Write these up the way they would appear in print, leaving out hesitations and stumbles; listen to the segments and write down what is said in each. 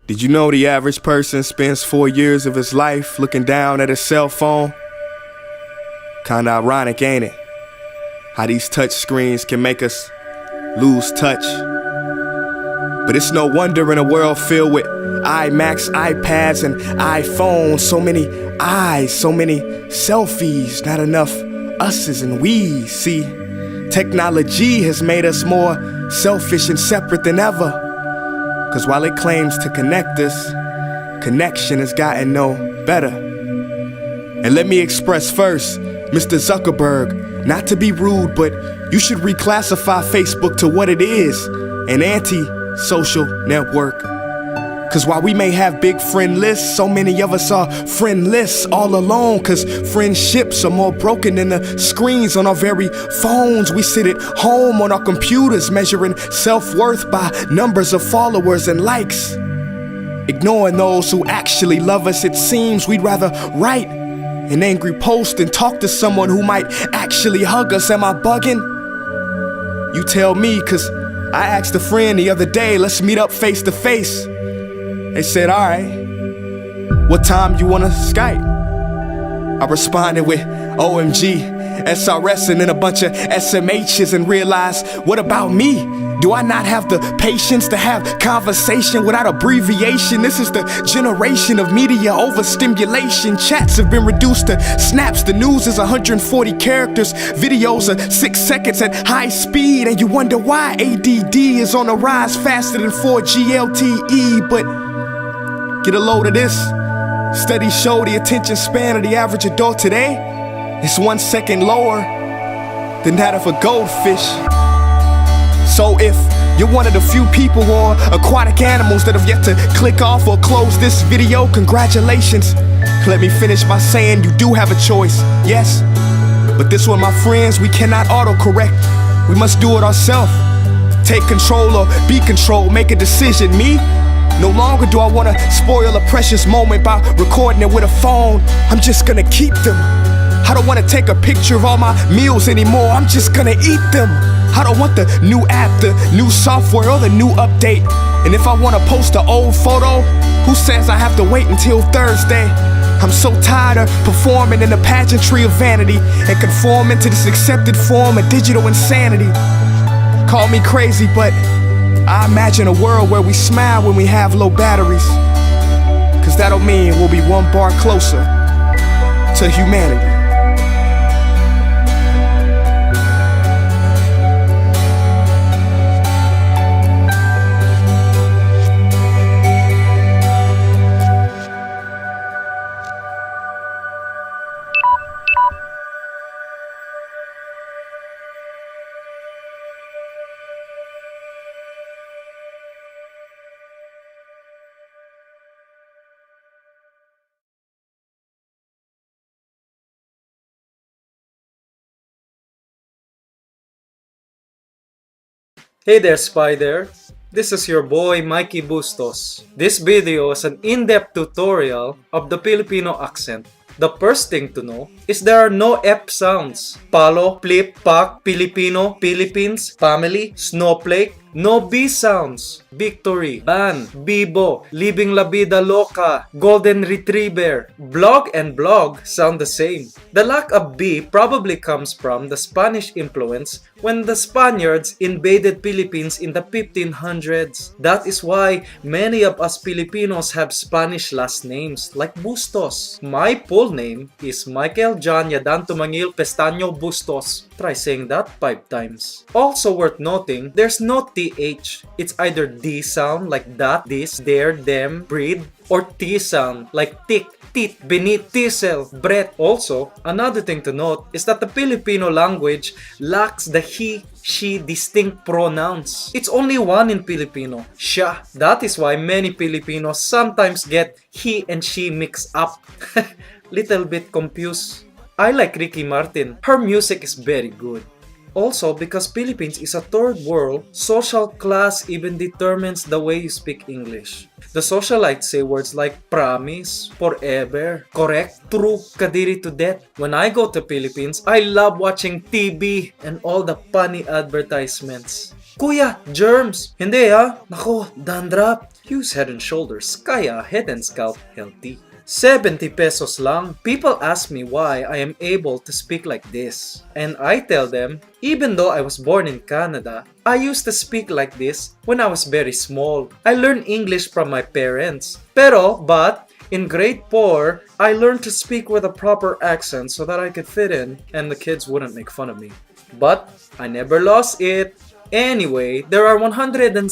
Did you know the average person spends 4 years of his life looking down at his cell phone? Kinda ironic, ain't it? How these touch screens can make us lose touch. But it's no wonder in a world filled with iMacs, iPads, and iPhones. So many eyes, so many selfies, not enough us's and we's. See, technology has made us more selfish and separate than ever. Cause while it claims to connect us, connection has gotten no better. And let me express first, Mr. Zuckerberg, not to be rude, but you should reclassify Facebook to what it is, an anti-social network. Cause while we may have big friend lists, so many of us are friendless all alone. Cause friendships are more broken than the screens on our very phones. We sit at home on our computers measuring self-worth by numbers of followers and likes. Ignoring those who actually love us, it seems we'd rather write an angry post and talk to someone who might actually hug us. Am I bugging? You tell me, cause I asked a friend the other day, let's meet up face to face. They said, alright, what time you wanna Skype? I responded with OMG, SRS, and then a bunch of SMHs and realized, what about me? Do I not have the patience to have conversation without abbreviation? This is the generation of media overstimulation. Chats have been reduced to snaps. The news is 140 characters. Videos are 6 seconds at high speed. And you wonder why ADD is on the rise faster than 4G LTE. But get a load of this. Studies show the attention span of the average adult today is 1 second lower than that of a goldfish. So if you're one of the few people or aquatic animals that have yet to click off or close this video, congratulations. Let me finish by saying you do have a choice, yes. But this one, my friends, we cannot autocorrect. We must do it ourselves. Take control or be controlled, make a decision. Me? No longer do I want to spoil a precious moment by recording it with a phone. I'm just gonna keep them. I don't want to take a picture of all my meals anymore. I'm just gonna eat them. I don't want the new app, the new software, or the new update. And if I want to post an old photo, who says I have to wait until Thursday? I'm so tired of performing in the pageantry of vanity and conforming to this accepted form of digital insanity. Call me crazy, but I imagine a world where we smile when we have low batteries. Cause that'll mean we'll be one bar closer to humanity. Hey there, Spider! This is your boy Mikey Bustos. This video is an in-depth tutorial of the Filipino accent. The first thing to know is there are no F sounds. Palo, flip, pak, Filipino, Philippines, family, snowflake. No B sounds. Victory, ban, bibo, living la vida loca, golden retriever. Blog and blog sound the same. The lack of B probably comes from the Spanish influence when the Spaniards invaded Philippines in the 1500s. That is why many of us Filipinos have Spanish last names like Bustos. My full name is Michael John Yadan Tumangil Pestaño Bustos. Try saying that 5 times. Also worth noting, there's no TH. It's either D sound like that, this, there, them, breed, or T sound like tick, tit, beneath, tisel, breath. Also, another thing to note is that the Filipino language lacks the he, she distinct pronouns. It's only one in Filipino, siya. That is why many Filipinos sometimes get he and she mixed up. Little bit confused. I like Ricky Martin. Her music is very good. Also, because Philippines is a third world, social class even determines the way you speak English. The socialites say words like promise, forever, correct, true, kadiri to death. When I go to Philippines, I love watching TV and all the funny advertisements. Kuya, germs! Hindi ha? Nako, dandruff. Use Head and Shoulders Kaya Head and Scalp Healthy. 70 pesos lang. People ask me why I am able to speak like this. And I tell them, even though I was born in Canada, I used to speak like this when I was very small. I learned English from my parents. But in grade 4, I learned to speak with a proper accent so that I could fit in and the kids wouldn't make fun of me. But I never lost it. Anyway, there are 171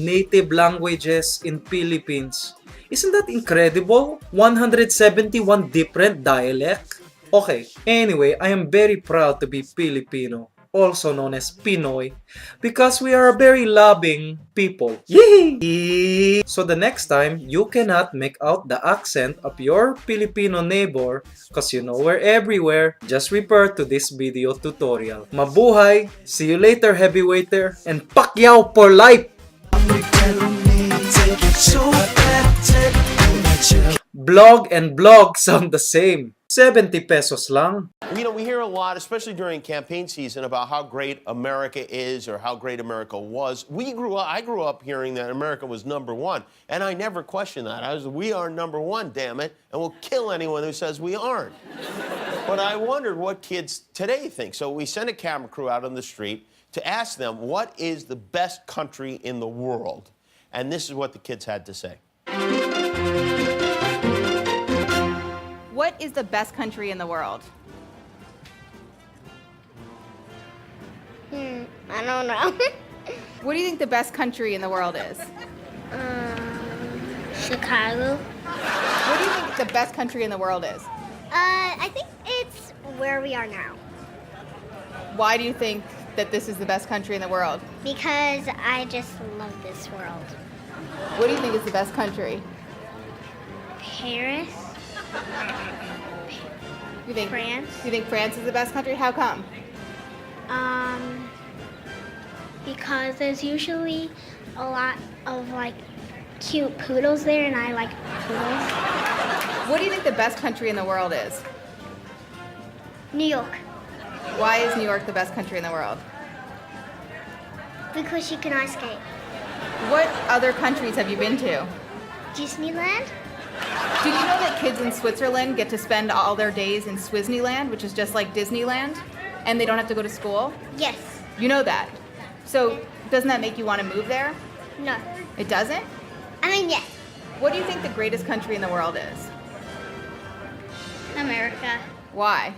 native languages in Philippines. Isn't that incredible? 171 different dialects? Okay, anyway, I am very proud to be Filipino, also known as Pinoy, because we are a very loving people. Yee! So the next time, you cannot make out the accent of your Filipino neighbor because you know we're everywhere, just refer to this video tutorial. Mabuhay! See you later, heavyweighter, and Pacquiao for life! Blog and blog sound the same. 70 pesos lang. You know, we hear a lot, especially during campaign season, about how great America is or how great America was. I grew up hearing that America was #1, and I never questioned that. We are #1, damn it, and we'll kill anyone who says we aren't. But I wondered what kids today think. So we sent a camera crew out on the street to ask them, what is the best country in the world? And this is what the kids had to say. What is the best country in the world? I don't know. What do you think the best country in the world is? Chicago. What do you think the best country in the world is? I think it's where we are now. Why do you think that this is the best country in the world? Because I just love this world. What do you think is the best country? Paris. You think France. You think France is the best country? How come? Because there's usually a lot of like cute poodles there, and I like poodles. What do you think the best country in the world is? New York. Why is New York the best country in the world? Because you can ice skate. What other countries have you been to? Disneyland. Did you know that kids in Switzerland get to spend all their days in Swizznyland, which is just like Disneyland, and they don't have to go to school? Yes. You know that. So doesn't that make you want to move there? No. It doesn't? I mean, yes. What do you think the greatest country in the world is? America. Why?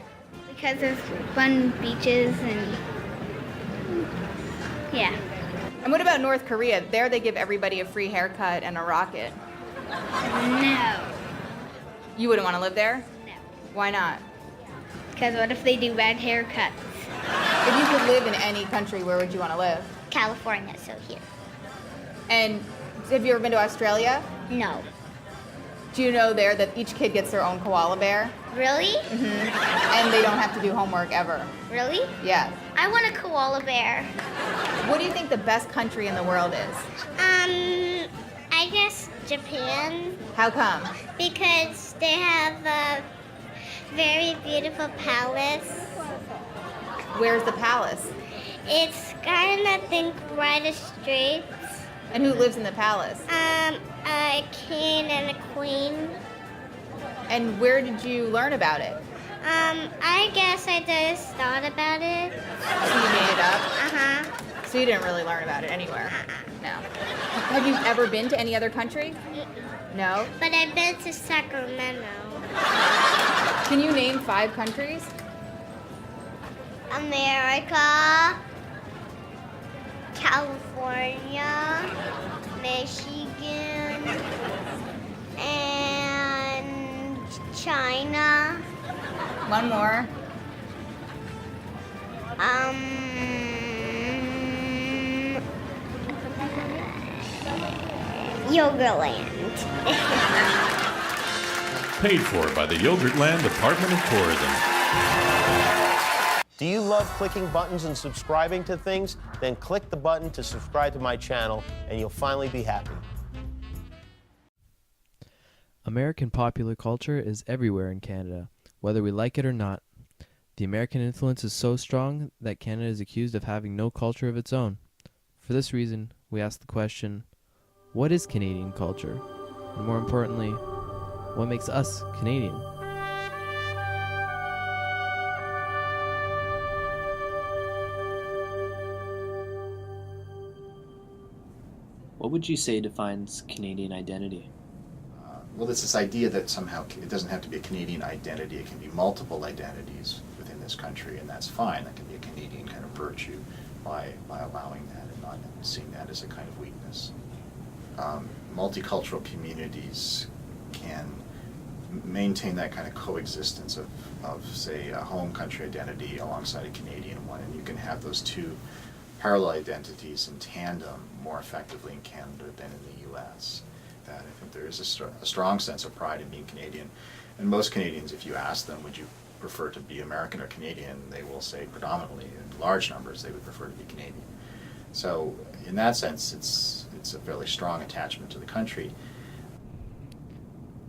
Because there's fun beaches and yeah. And what about North Korea? There they give everybody a free haircut and a rocket. No. You wouldn't want to live there? No. Why not? Because what if they do bad haircuts? If you could live in any country, where would you want to live? California, so here. And have you ever been to Australia? No. Do you know there that each kid gets their own koala bear? Really? And they don't have to do homework ever. Really? Yeah. I want a koala bear. What do you think the best country in the world is? I guess Japan, How come? because they have a very beautiful palace. Where's the palace? It's kind of think right the streets. And who lives in the palace? A king and a queen. And where did you learn about it? I guess I just thought about it. So you made it up? Uh-huh. So you didn't really learn about it anywhere? No. Have you ever been to any other country? No? But I've been to Sacramento. Can you name 5 countries? America, California, Michigan, and China. One more. Yogurtland. Paid for by the Yogurtland Department of Tourism. Do you love clicking buttons and subscribing to things? Then click the button to subscribe to my channel and you'll finally be happy. American popular culture is everywhere in Canada, whether we like it or not. The American influence is so strong that Canada is accused of having no culture of its own. For this reason, we ask the question, what is Canadian culture? And more importantly, what makes us Canadian? What would you say defines Canadian identity? Well, it's this idea that somehow it doesn't have to be a Canadian identity. It can be multiple identities within this country, and that's fine. That can be a Canadian kind of virtue by allowing that and not seeing that as a kind of weakness. Multicultural communities can maintain that kind of coexistence of say, a home country identity alongside a Canadian one, and you can have those two parallel identities in tandem more effectively in Canada than in the U.S. That I think there is a strong sense of pride in being Canadian. And most Canadians, if you ask them, would you prefer to be American or Canadian, they will say predominantly, in large numbers, they would prefer to be Canadian. So in that sense, it's a fairly strong attachment to the country.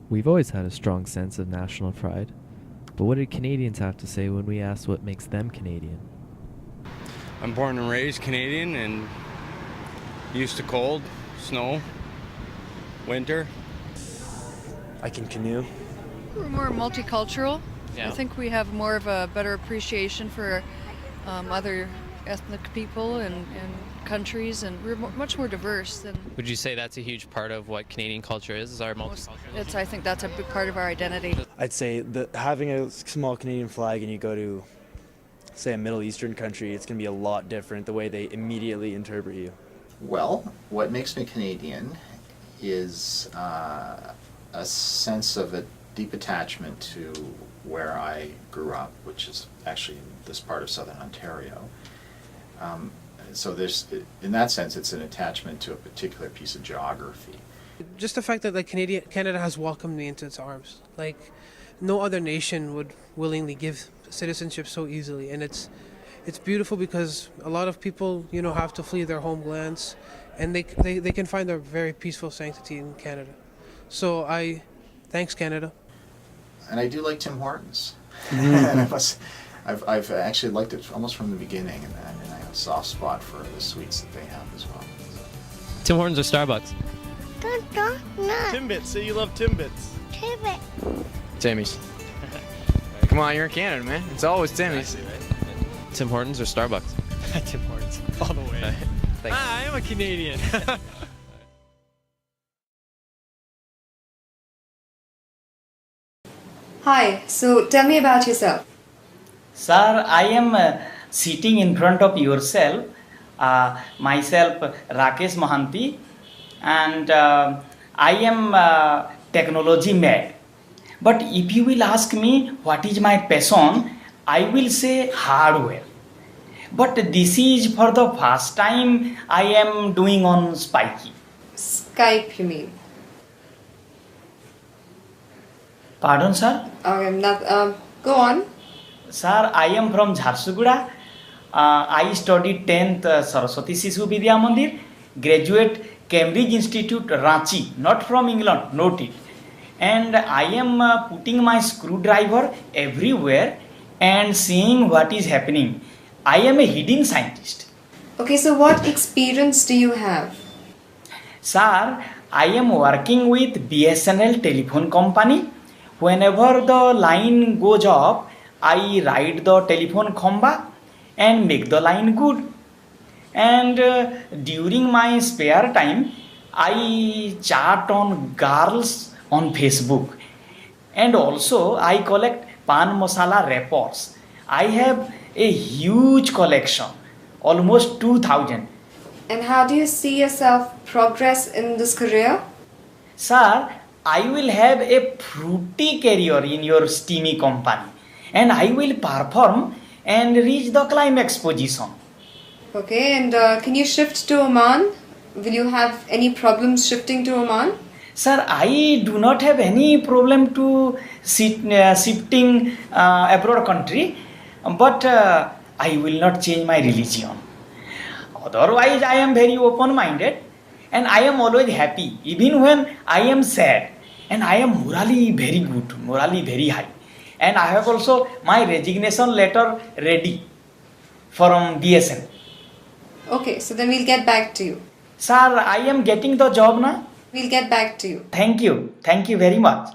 We've always had a strong sense of national pride, but what did Canadians have to say when we asked what makes them Canadian? I'm born and raised Canadian and used to cold, snow, winter. I can canoe. We're more multicultural. Yeah. I think we have more of a better appreciation for other ethnic people and countries, and we're much more diverse than. Would you say that's a huge part of what Canadian culture is our multiculturalism? I think that's a big part of our identity. I'd say that having a small Canadian flag and you go to, say, a Middle Eastern country, it's going to be a lot different the way they immediately interpret you. Well, what makes me Canadian is a sense of a deep attachment to where I grew up, which is actually in this part of southern Ontario. So there's, in that sense, it's an attachment to a particular piece of geography. Just the fact that Canada has welcomed me into its arms. Like, no other nation would willingly give citizenship so easily, and it's beautiful because a lot of people, have to flee their homelands, and they can find a very peaceful sanctity in Canada. So thanks Canada. And I do like Tim Hortons. And I've actually liked it almost from the beginning, and I have a soft spot for the sweets that they have as well. Tim Hortons or Starbucks? No. Timbits, say you love Timbits. Timbit. Timmy's. Come on, you're in Canada, man. It's always Timmy's. Tim Hortons or Starbucks? Tim Hortons, all the way. I am a Canadian. Hi, so tell me about yourself. Sir, I am sitting in front of yourself, myself Rakesh Mohanty, and I am technology mad. But if you will ask me what is my passion, I will say hardware. But this is for the first time I am doing on Spiky. Skype, you mean? Pardon, sir? Go on. Sir, I am from Jharsuguda. I studied 10th Saraswati Sishu Vidya Mandir, graduate Cambridge Institute, Ranchi, not from England, note it. And I am putting my screwdriver everywhere and seeing what is happening. I am a hidden scientist. Okay, so what experience do you have? Sir, I am working with BSNL telephone company. Whenever the line goes off, I ride the telephone khamba and make the line good. And during my spare time, I chat on girls on Facebook. And also I collect pan masala wrappers. I have a huge collection, almost 2,000. And how do you see yourself progress in this career? Sir, I will have a fruity career in your steamy company, and I will perform and reach the climax position. Okay, and can you shift to Oman? Will you have any problems shifting to Oman? Sir, I do not have any problem to shifting abroad country, but I will not change my religion. Otherwise, I am very open-minded, and I am always happy, even when I am sad. And I am morally very good, morally very high. And I have also my resignation letter ready from BSN. Okay, so then we'll get back to you. Sir, I am getting the job now. We'll get back to you. Thank you very much.